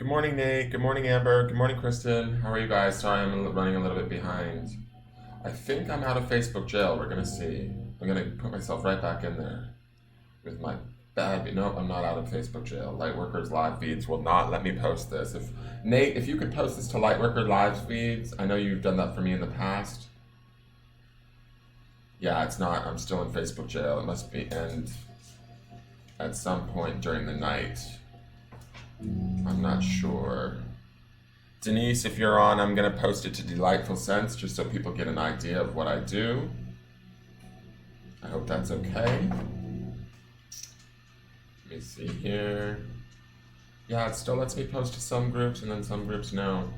Good morning, Nate. Good morning, Amber. Good morning, Kristen. How are you guys? Sorry, I'm running a little bit behind. I think I'm out of Facebook jail. We're gonna see. I'm gonna put myself right back in there with my bad. No, I'm not out of Facebook jail. Lightworkers live feeds will not let me post this. If Nate, if you could post this to Lightworker live feeds, I know you've done that for me in the past. Yeah, it's not. I'm still in Facebook jail. It must be end at some point during the night. I'm not sure. Denise, if you're on, I'm going to post it to Delightful Sense just so people get an idea of what I do. I hope that's okay. Let me see here. Yeah, it still lets me post to some groups and then some groups no.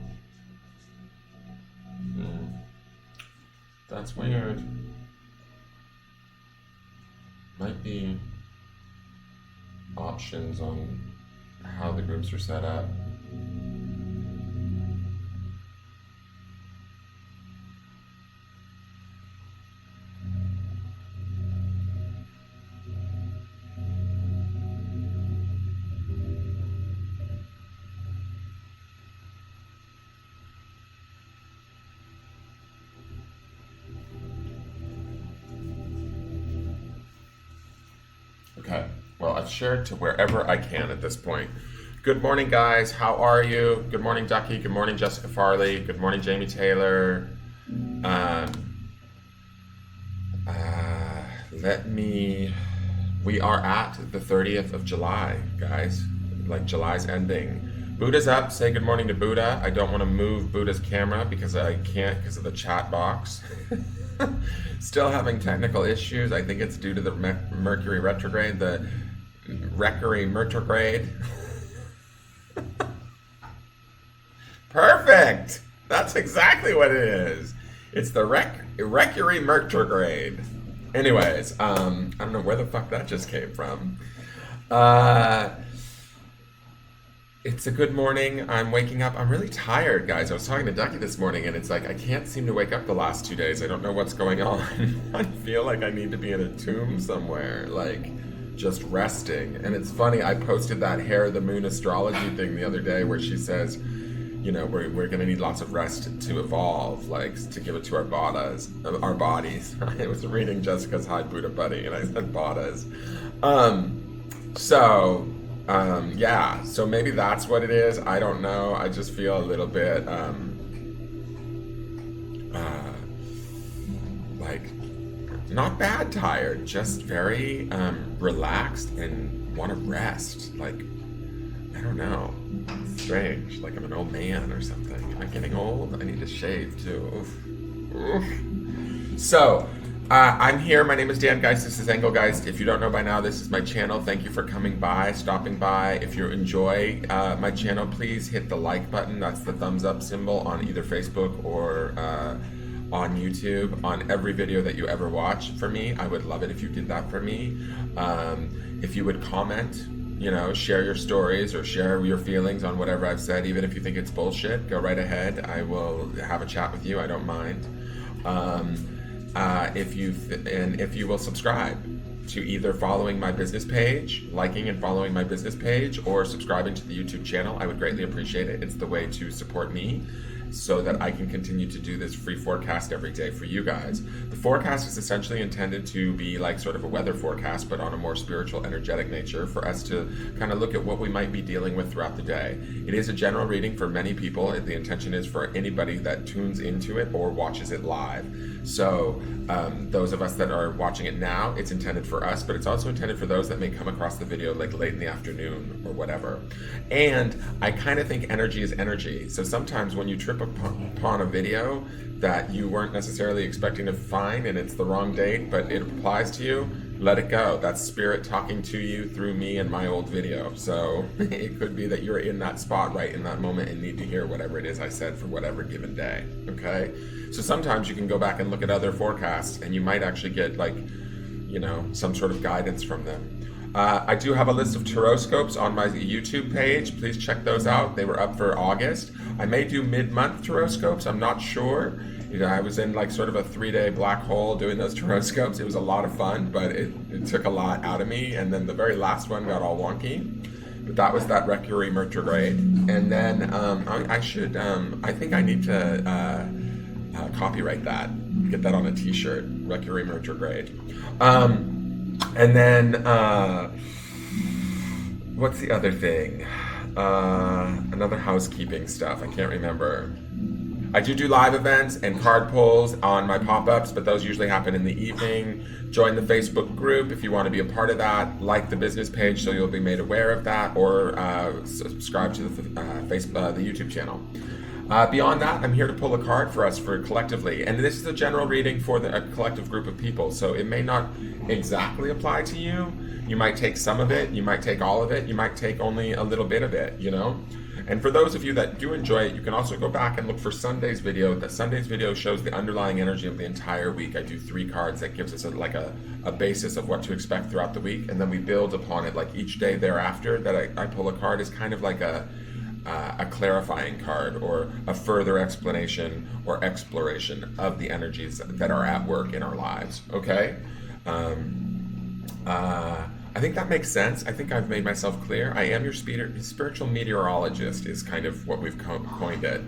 That's weird. Might be options on how the groups are set up. Okay, well, I've shared to wherever I can at this point. Good morning, guys. How are you? Good morning, Ducky. Good morning, Jessica Farley. Good morning, Jamie Taylor. We are at the 30th of July, guys. Like, July's ending. Buddha's up. Say good morning to Buddha. I don't want to move Buddha's camera because I can't because of the chat box. Still having technical issues. I think it's due to the Mercury retrograde, the Mercury retrograde. Perfect! That's exactly what it is. It's the Mercury retrograde. Anyways, I don't know where the fuck that just came from. It's a good morning. I'm waking up. I'm really tired, guys. I was talking to Ducky this morning, and it's like I can't seem to wake up the last 2 days. I don't know what's going on. I feel like I need to be in a tomb somewhere, like just resting. And it's funny, I posted that Hair of the Moon astrology thing the other day where she says, you know, we're going to need lots of rest to evolve, like to give it to our bodies. I was reading Jessica's Hi Buddha Buddy, and I said bodies. Yeah, so maybe that's what it is. I don't know. I just feel a little bit like not bad tired, just very relaxed and want to rest. Like, I don't know. Strange. Like I'm an old man or something. Am I getting old? I need to shave too. Oof. Oof. So, I'm here. My name is Dan Geist. This is Engelgeist. If you don't know by now, this is my channel. Thank you for coming by, stopping by. If you enjoy my channel, please hit the like button. That's the thumbs up symbol on either Facebook or on YouTube. On every video that you ever watch for me, I would love it if you did that for me. If you would comment, you know, share your stories or share your feelings on whatever I've said. Even if you think it's bullshit, go right ahead. I will have a chat with you. I don't mind. If you will subscribe to either following my business page, liking and following my business page, or subscribing to the YouTube channel, I would greatly appreciate it. It's the way to support me so that I can continue to do this free forecast every day for you guys. The forecast is essentially intended to be like sort of a weather forecast, but on a more spiritual, energetic nature for us to kind of look at what we might be dealing with throughout the day. It is a general reading for many people. The intention is for anybody that tunes into it or watches it live. So those of us that are watching it now, it's intended for us, but it's also intended for those that may come across the video like late in the afternoon or whatever. And I kind of think energy is energy. So sometimes when you trip upon a video that you weren't necessarily expecting to find and it's the wrong date, but it applies to you, let it go. That's spirit talking to you through me and my old video. So it could be that you're in that spot right in that moment and need to hear whatever it is I said for whatever given day. Okay? So sometimes you can go back and look at other forecasts and you might actually get like, you know, some sort of guidance from them. I do have a list of horoscopes on my YouTube page. Please check those out. They were up for August. I may do mid-month horoscopes. I'm not sure. You know, I was in like sort of a 3-day black hole doing those horoscopes. It was a lot of fun, but it took a lot out of me. And then the very last one got all wonky. But that was that Mercury retrograde. And then I think I need to copyright that, get that on a t-shirt, Mercury retrograde. And then, what's the other thing? Another housekeeping stuff, I can't remember. I do live events and card pulls on my pop-ups, but those usually happen in the evening. Join the Facebook group if you want to be a part of that. Like the business page so you'll be made aware of that, or subscribe to the YouTube channel. Beyond that, I'm here to pull a card for us collectively. And this is a general reading for a collective group of people, so it may not exactly apply to you. You might take some of it, you might take all of it, you might take only a little bit of it, you know? And for those of you that do enjoy it, you can also go back and look for Sunday's video. The Sunday's video shows the underlying energy of the entire week. I do 3 cards that gives us a basis of what to expect throughout the week, and then we build upon it. Like each day thereafter that I pull a card is kind of like a clarifying card, or a further explanation or exploration of the energies that are at work in our lives, okay? I think that makes sense. I think I've made myself clear. I am your spiritual meteorologist is kind of what we've coined it.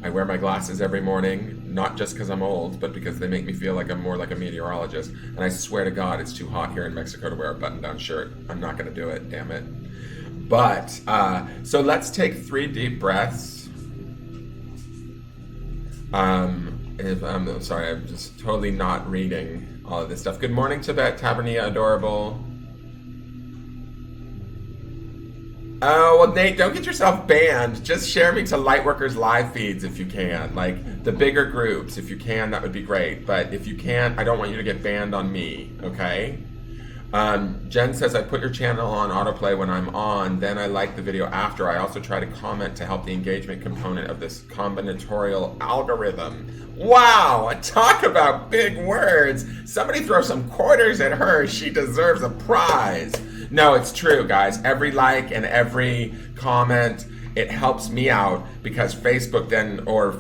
I wear my glasses every morning, not just because I'm old, but because they make me feel like I'm more like a meteorologist. And I swear to God, it's too hot here in Mexico to wear a button-down shirt. I'm not going to do it, damn it. But, so let's take 3 deep breaths. I'm sorry, I'm just totally not reading all of this stuff. Good morning, Tibet, Tavernia, adorable. Oh, well, Nate, don't get yourself banned. Just share me to Lightworkers live feeds if you can. Like, the bigger groups, if you can, that would be great. But if you can't, I don't want you to get banned on me, okay? Jen says, I put your channel on autoplay when I'm on, then I like the video after. I also try to comment to help the engagement component of this combinatorial algorithm. Wow, talk about big words. Somebody throw some quarters at her. She deserves a prize. No, it's true, guys. Every like and every comment, it helps me out, because Facebook or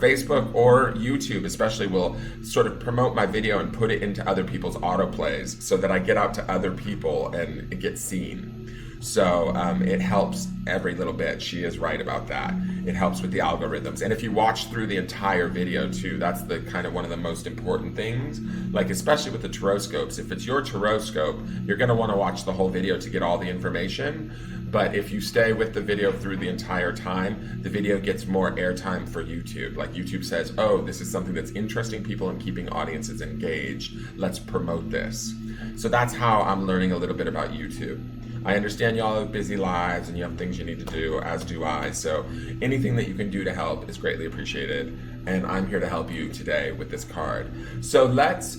YouTube especially will sort of promote my video and put it into other people's autoplays so that I get out to other people and it gets seen. So it helps every little bit. She is right about that. It helps with the algorithms. And if you watch through the entire video too, that's the kind of one of the most important things. Like especially with the tarot-scopes. If it's your tarot-scope, you're going to want to watch the whole video to get all the information. But if you stay with the video through the entire time, the video gets more airtime for YouTube. Like YouTube says, oh, this is something that's interesting people and keeping audiences engaged. Let's promote this. So that's how I'm learning a little bit about YouTube. I understand y'all have busy lives and you have things you need to do, as do I. So anything that you can do to help is greatly appreciated. And I'm here to help you today with this card. So let's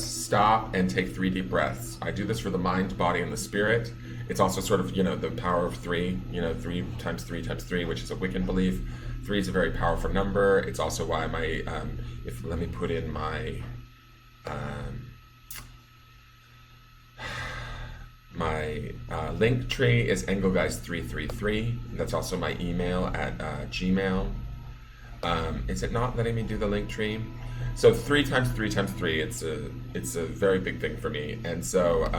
stop and take 3 deep breaths. I do this for the mind, body, and the spirit. It's also sort of, the power of 3, 3 times 3 times 3, which is a Wiccan belief. 3 is a very powerful number. It's also why let me put in my, my link tree is Engelgeist 333. That's also my email at Gmail. Is it not letting me do the link tree? So 3 times 3 times 3, it's a very big thing for me. And so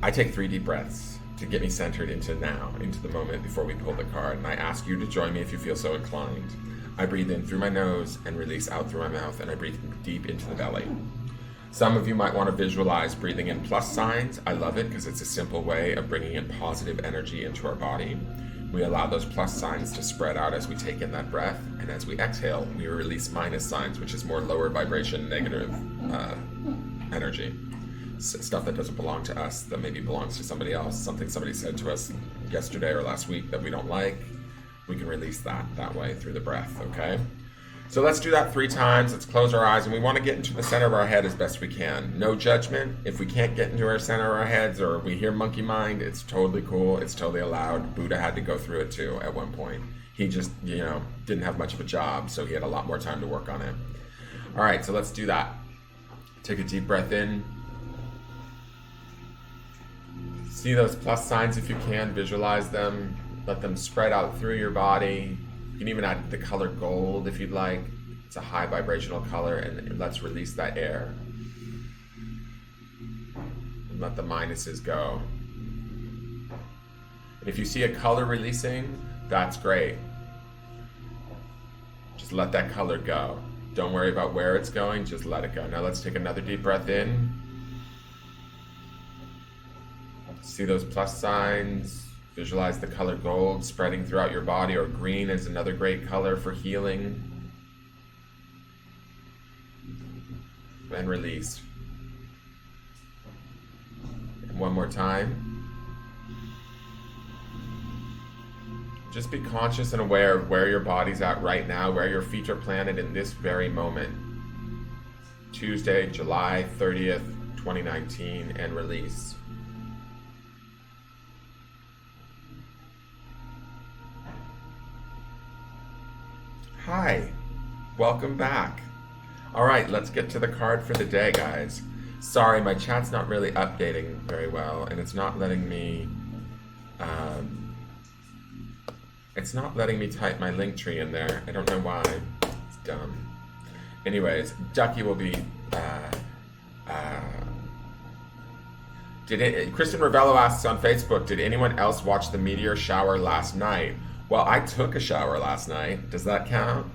I take 3 deep breaths to get me centered into the moment before we pull the card. And I ask you to join me if you feel so inclined. I breathe in through my nose and release out through my mouth, and I breathe deep into the belly. Some of you might want to visualize breathing in plus signs. I love it because it's a simple way of bringing in positive energy into our body. We allow those plus signs to spread out as we take in that breath, and as we exhale, we release minus signs, which is more lower vibration, negative energy. Stuff that doesn't belong to us, that maybe belongs to somebody else, something somebody said to us yesterday or last week that we don't like. We can release that way through the breath, okay? So let's do that 3 times. Let's close our eyes, and we want to get into the center of our head as best we can. No judgment. If we can't get into our center of our heads, or we hear monkey mind, it's totally cool. It's totally allowed. Buddha had to go through it too at one point. He just, didn't have much of a job, so he had a lot more time to work on it. All right, so let's do that. Take a deep breath in. See those plus signs if you can. Visualize them. Let them spread out through your body. You can even add the color gold if you'd like. It's a high vibrational color, and let's release that air. Let the minuses go. If you see a color releasing, that's great. Just let that color go. Don't worry about where it's going, just let it go. Now let's take another deep breath in. See those plus signs. Visualize the color gold spreading throughout your body, or green is another great color for healing. And release. And one more time. Just be conscious and aware of where your body's at right now, where your feet are planted in this very moment. Tuesday, July 30th, 2019, and release. Hi, welcome back. All right, let's get to the card for the day, guys. Sorry, my chat's not really updating very well, and it's not letting me type my link tree in there. I don't know why. It's dumb. Anyways, Ducky will be. Kristen Ravello asks on Facebook, did anyone else watch the meteor shower last night? Well, I took a shower last night. Does that count?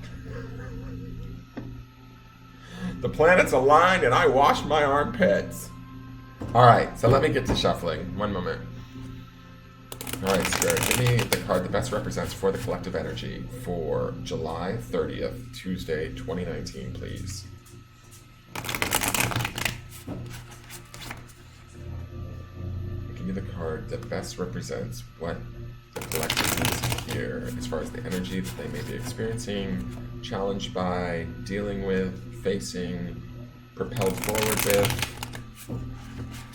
The planets aligned and I washed my armpits. All right, so let me get to shuffling. One moment. All right, Spirit, give me the card that best represents for the collective energy for July 30th, Tuesday, 2019, please. Give me the card that best represents what the collective needs here as far as the energy that they may be experiencing, challenged by, dealing with, facing, propelled forward with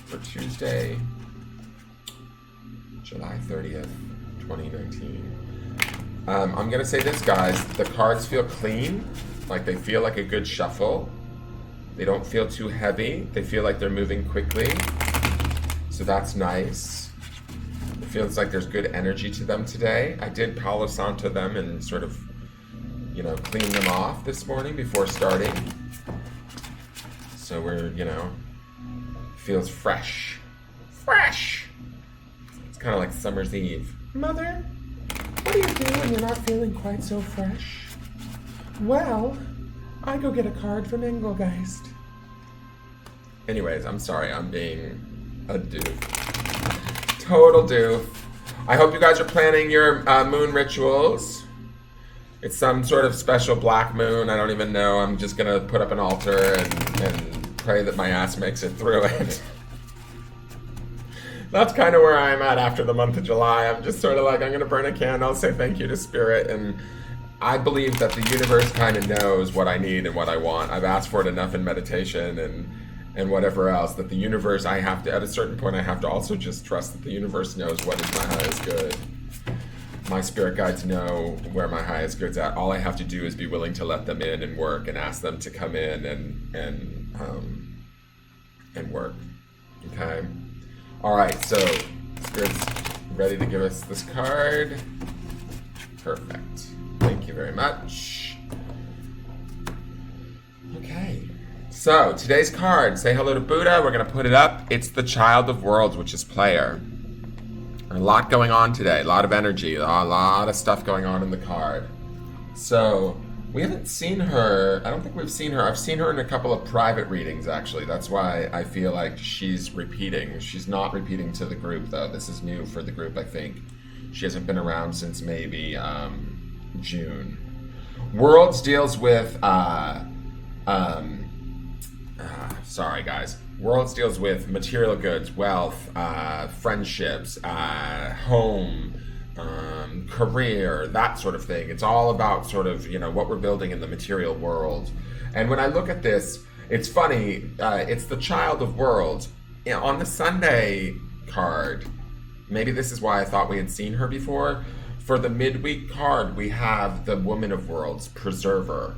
for Tuesday, July 30th, 2019. I'm going to say this, guys. The cards feel clean, like they feel like a good shuffle. They don't feel too heavy. They feel like they're moving quickly. So that's nice. It feels like there's good energy to them today. I did Palo Santo them and sort of, clean them off this morning before starting. So we're, feels fresh. Fresh! It's kind of like summer's eve. Mother, what do you do when you're not feeling quite so fresh? Well, I go get a card from Engelgeist. Anyways, I'm sorry, I'm being a doof. Total doof. I hope you guys are planning your moon rituals. It's some sort of special black moon. I don't even know. I'm just going to put up an altar and pray that my ass makes it through it. That's kind of where I'm at after the month of July. I'm just sort of like, I'm going to burn a candle, say thank you to Spirit, and I believe that the universe kind of knows what I need and what I want. I've asked for it enough in meditation and whatever else, that the universe, I have to, at a certain point, I have to also just trust that the universe knows what is my highest good. My spirit guides know where my highest good's at. All I have to do is be willing to let them in and work and ask them to come in and work. Okay? All right, so Spirit's ready to give us this card. Perfect. Thank you very much. Okay. So, today's card, say hello to Buddha. We're going to put it up. It's the Child of Worlds, which is player. A lot going on today. A lot of energy. A lot of stuff going on in the card. So, we haven't seen her. I don't think we've seen her. I've seen her in a couple of private readings, actually. That's why I feel like she's repeating. She's not repeating to the group, though. This is new for the group, I think. She hasn't been around since maybe June. Worlds deals with... sorry, guys. Worlds deals with material goods, wealth, friendships, home, career, that sort of thing. It's all about sort of, what we're building in the material world. And when I look at this, it's funny. It's the Child of Worlds. On the Sunday card, maybe this is why I thought we had seen her before. For the midweek card, we have the Woman of Worlds, Preserver.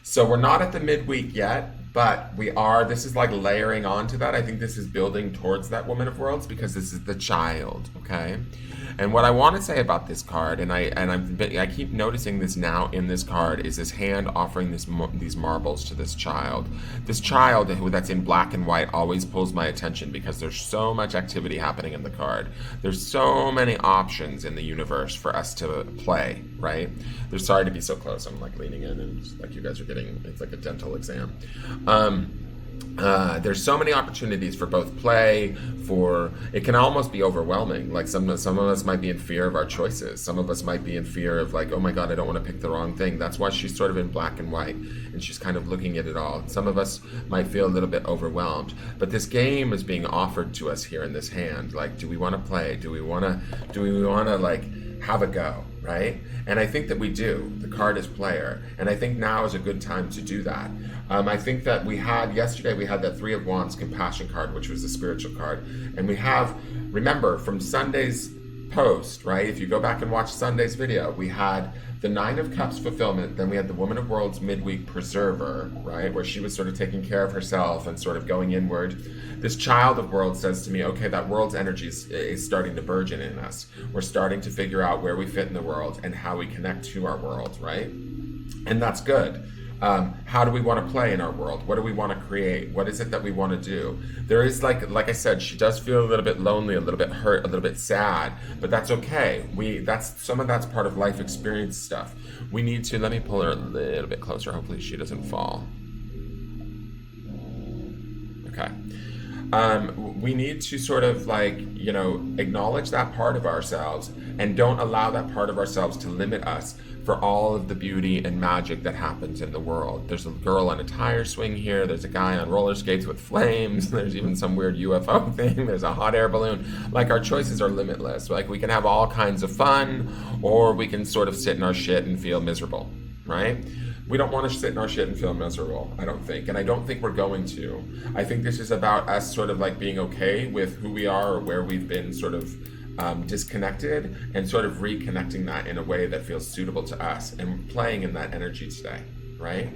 So we're not at the midweek yet, but we are. This is like layering onto that. I think this is building towards that Woman of Worlds because this is the child, okay? And what I want to say about this card, and I keep noticing this now in this card, is this hand offering these marbles to this child. This child that's in black and white always pulls my attention because there's so much activity happening in the card. There's so many options in the universe for us to play, right? Sorry to be so close. I'm like leaning in and like you guys are getting, it's like a dental exam. There's so many opportunities for both play, it can almost be overwhelming. Like some of us might be in fear of our choices. Some of us might be in fear of like, oh my God, I don't want to pick the wrong thing. That's why she's sort of in black and white and she's kind of looking at it all. Some of us might feel a little bit overwhelmed, but this game is being offered to us here in this hand. Like, do we want to play? Do we want to like have a go, right? And I think that we do. The card is player, and I think now is a good time to do that. I think that yesterday we had that Three of Wands compassion card, which was a spiritual card, and remember from Sunday's post, right? If you go back and watch Sunday's video, we had the Nine of Cups fulfillment, then we had the Woman of Worlds midweek preserver, right? Where she was sort of taking care of herself and sort of going inward. This Child of Worlds says to me, okay, that world's energy is starting to burgeon in us. We're starting to figure out where we fit in the world and how we connect to our world, right? And that's good. How do we want to play in our world? What do we want to create? What is it that we want to do? There is, like I said, she does feel a little bit lonely, a little bit hurt, a little bit sad, but that's okay. Some of that's part of life experience stuff. We need to, let me pull her a little bit closer. Hopefully she doesn't fall. Okay. We need to sort of acknowledge that part of ourselves and don't allow that part of ourselves to limit us for all of the beauty and magic that happens in the world. There's a girl on a tire swing here. There's a guy on roller skates with flames. There's even some weird UFO thing. There's a hot air balloon. Like, our choices are limitless. Like, we can have all kinds of fun, or we can sort of sit in our shit and feel miserable, right? We don't want to sit in our shit and feel miserable, I don't think. And I don't think we're going to. I think this is about us sort of like being okay with who we are or where we've been sort of disconnected, and sort of reconnecting that in a way that feels suitable to us and playing in that energy today, right?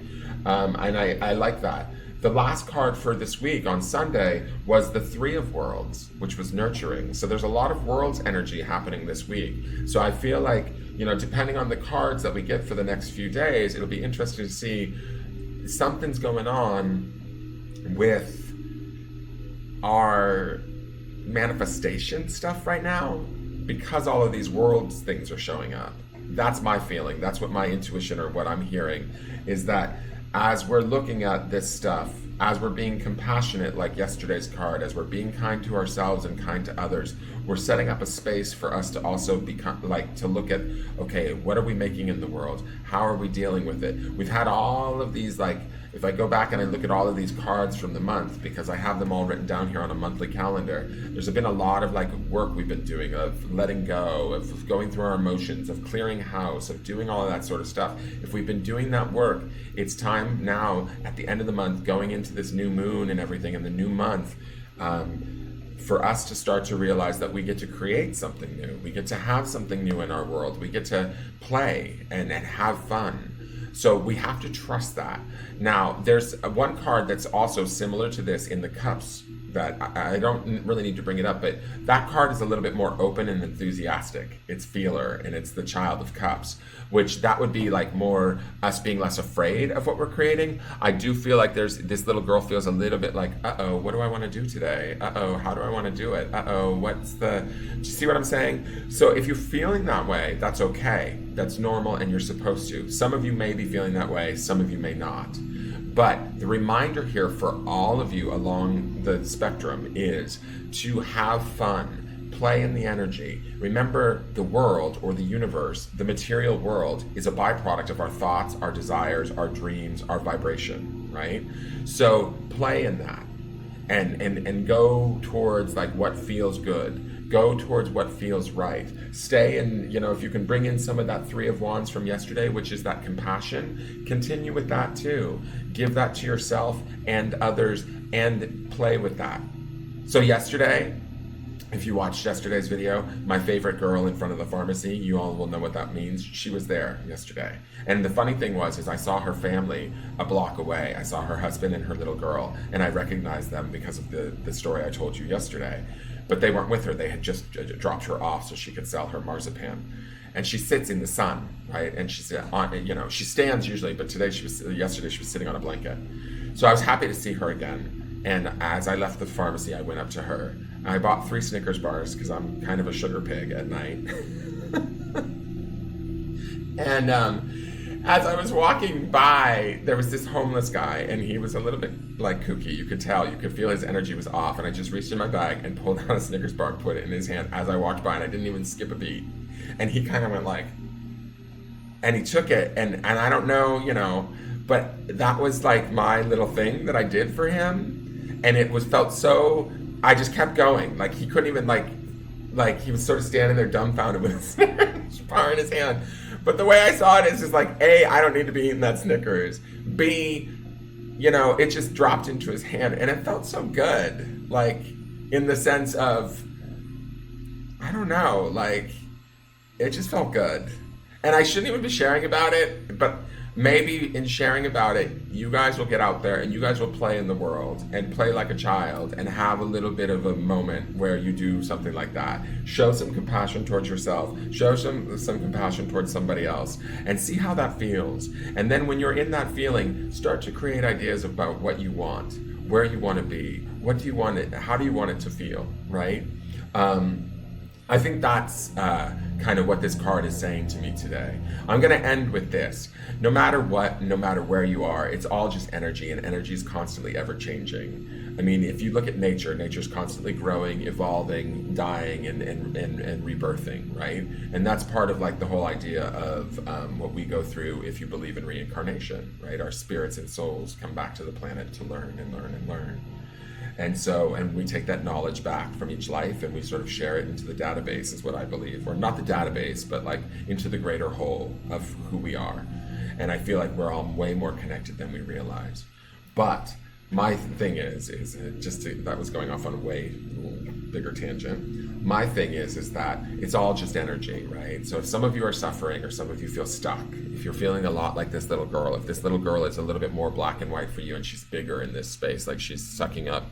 And I like that. The last card for this week on Sunday was the Three of Worlds, which was nurturing. So there's a lot of worlds energy happening this week. So I feel like, depending on the cards that we get for the next few days, it'll be interesting to see something's going on with our manifestation stuff right now, because all of these worlds things are showing up. That's my feeling. That's what my intuition, or what I'm hearing, is that as we're looking at this stuff, as we're being compassionate, like yesterday's card, as we're being kind to ourselves and kind to others, we're setting up a space for us to also become, to look at, okay, what are we making in the world? How are we dealing with it? We've had all of these, if I go back and I look at all of these cards from the month, because I have them all written down here on a monthly calendar, there's been a lot of work we've been doing, of letting go, of going through our emotions, of clearing house, of doing all of that sort of stuff. If we've been doing that work, it's time now, at the end of the month, going into this new moon and everything in the new month, for us to start to realize that we get to create something new. We get to have something new in our world. We get to play and have fun. So we have to trust that. Now, there's one card that's also similar to this in the Cups that I don't really need to bring it up, but that card is a little bit more open and enthusiastic. It's feeler, and it's the Child of Cups, which that would be more us being less afraid of what we're creating. I do feel like this little girl feels a little bit like, uh-oh, what do I want to do today? Uh-oh, how do I want to do it? Uh-oh, do you see what I'm saying? So if you're feeling that way, that's okay. That's normal, and you're supposed to. Some of you may be feeling that way, some of you may not. But the reminder here for all of you along the spectrum is to have fun, play in the energy. Remember, the world, or the universe, the material world, is a byproduct of our thoughts, our desires, our dreams, our vibration, right? So play in that and go towards what feels good. Go towards what feels right. Stay in, if you can bring in some of that Three of Wands from yesterday, which is that compassion, continue with that too. Give that to yourself and others, and play with that. So yesterday, if you watched yesterday's video, my favorite girl in front of the pharmacy, you all will know what that means. She was there yesterday. And the funny thing is I saw her family a block away. I saw her husband and her little girl, and I recognized them because of the story I told you yesterday. but they weren't with her. They had just dropped her off so she could sell her marzipan. And she sits in the sun, right? And she's on, you know, she stands usually, but yesterday she was sitting on a blanket. So I was happy to see her again. And as I left the pharmacy, I went up to her. I bought 3 Snickers bars because I'm kind of a sugar pig at night. And as I was walking by, there was this homeless guy, and he was a little bit like kooky. You could tell, you could feel his energy was off. And I just reached in my bag and pulled out a Snickers bar and put it in his hand as I walked by, and I didn't even skip a beat. And he kind of went like, and he took it, and I don't know, you know, but that was like my little thing that I did for him. And it felt so, I just kept going. Like he couldn't even like he was sort of standing there dumbfounded with a Snickers bar in his hand. But the way I saw it is just like, A, I don't need to be eating that Snickers. B, you know, it just dropped into his hand, and it felt so good. Like in the sense of, I don't know, like it just felt good. And I shouldn't even be sharing about it, but maybe in sharing about it, you guys will get out there and you guys will play in the world and play like a child and have a little bit of a moment where you do something like that. Show some compassion towards yourself. Show some compassion towards somebody else, and see how that feels. And then when you're in that feeling, start to create ideas about what you want, where you want to be, what do you want it, how do you want it to feel, right? I think that's kind of what this card is saying to me today. I'm going to end with this. No matter what, no matter where you are, it's all just energy, and energy is constantly ever changing. I mean, if you look at nature, nature's constantly growing, evolving, dying, and rebirthing, right? And that's part of like the whole idea of what we go through if you believe in reincarnation, right? Our spirits and souls come back to the planet to learn and learn and learn. And we take that knowledge back from each life and we sort of share it into the database, is what I believe. Or not the database, but like into the greater whole of who we are. And I feel like we're all way more connected than we realize. But my thing is that was going off on a way bigger tangent. My thing is that it's all just energy, right? So if some of you are suffering or some of you feel stuck, if you're feeling a lot like this little girl, if this little girl is a little bit more black and white for you and she's bigger in this space, like she's sucking up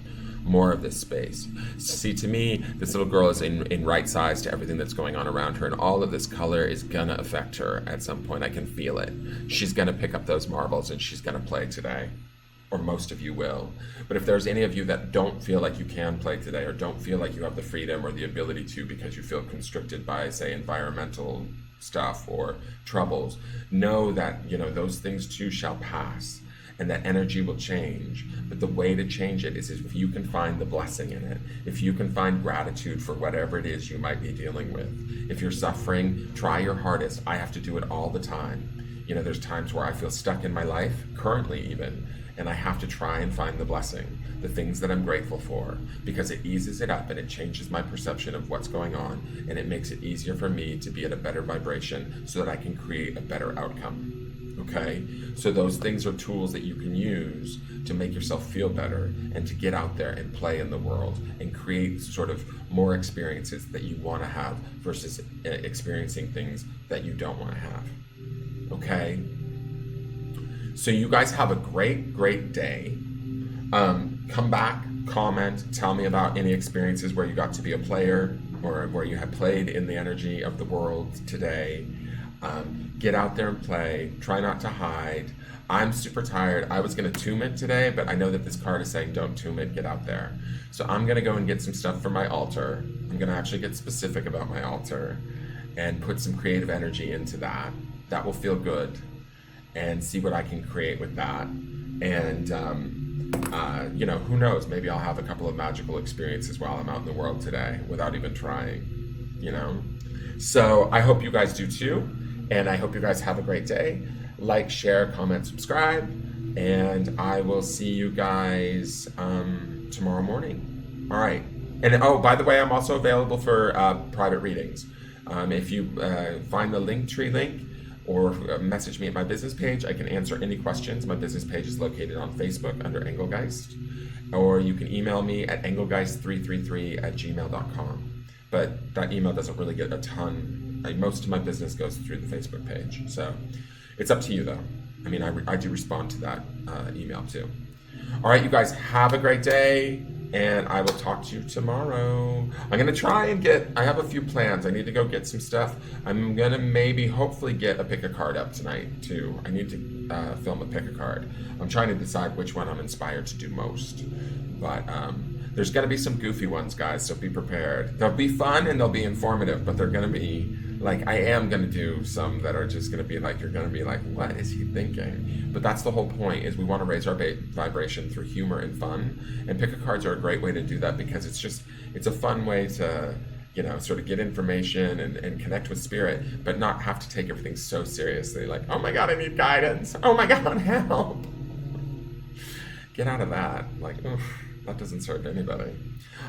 more of this space. See, to me, this little girl is in right size to everything that's going on around her, and all of this color is gonna affect her at some point. I can feel it. She's gonna pick up those marbles and she's gonna play today. Or most of you will. But if there's any of you that don't feel like you can play today, or don't feel like you have the freedom or the ability to because you feel constricted by, say, environmental stuff or troubles, know that, you know, those things too shall pass, and that energy will change. But the way to change it is if you can find the blessing in it, if you can find gratitude for whatever it is you might be dealing with. If you're suffering, try your hardest. I have to do it all the time. You know, there's times where I feel stuck in my life, currently even, and I have to try and find the blessing, the things that I'm grateful for, because it eases it up and it changes my perception of what's going on, and it makes it easier for me to be at a better vibration so that I can create a better outcome, okay? So those things are tools that you can use to make yourself feel better and to get out there and play in the world and create sort of more experiences that you want to have versus experiencing things that you don't want to have, okay? So you guys have a great, great day. Come back, comment, tell me about any experiences where you got to be a player or where you have played in the energy of the world today. Get out there and play. Try not to hide. I'm super tired. I was going to tomb it today, but I know that this card is saying don't tomb it, get out there. So I'm going to go and get some stuff for my altar. I'm going to actually get specific about my altar and put some creative energy into that. That will feel good. And see what I can create with that. And, you know, who knows? Maybe I'll have a couple of magical experiences while I'm out in the world today without even trying, you know? So I hope you guys do too. And I hope you guys have a great day. Like, share, comment, subscribe. And I will see you guys tomorrow morning. All right. And, oh, by the way, I'm also available for private readings. If you find the Linktree link, or message me at my business page, I can answer any questions. My business page is located on Facebook under Engelgeist. Or you can email me at engelgeist333@gmail.com. But that email doesn't really get a ton. Most of my business goes through the Facebook page. So it's up to you though. I mean, I do respond to that email too. All right, you guys have a great day. And I will talk to you tomorrow. I'm going to try and I have a few plans. I need to go get some stuff. I'm going to maybe, hopefully, get a pick a card up tonight, too. I need to film a pick a card. I'm trying to decide which one I'm inspired to do most. But there's going to be some goofy ones, guys, so be prepared. They'll be fun and they'll be informative, but they're going to be, like, I am going to do some that are just going to be like, you're going to be like, what is he thinking? But that's the whole point, is we want to raise our vibration through humor and fun. And pick a cards are a great way to do that, because it's a fun way to, sort of get information and connect with spirit, but not have to take everything so seriously. Like, oh my God, I need guidance. Oh my God, help. Get out of that. Like, oof, that doesn't serve anybody.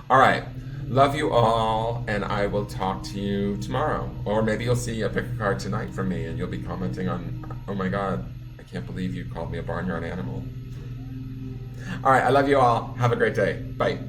All right. Love you all, and I will talk to you tomorrow. Or maybe you'll see a pick a card tonight from me, and you'll be commenting on, oh my God, I can't believe you called me a barnyard animal. All right, I love you all. Have a great day. Bye.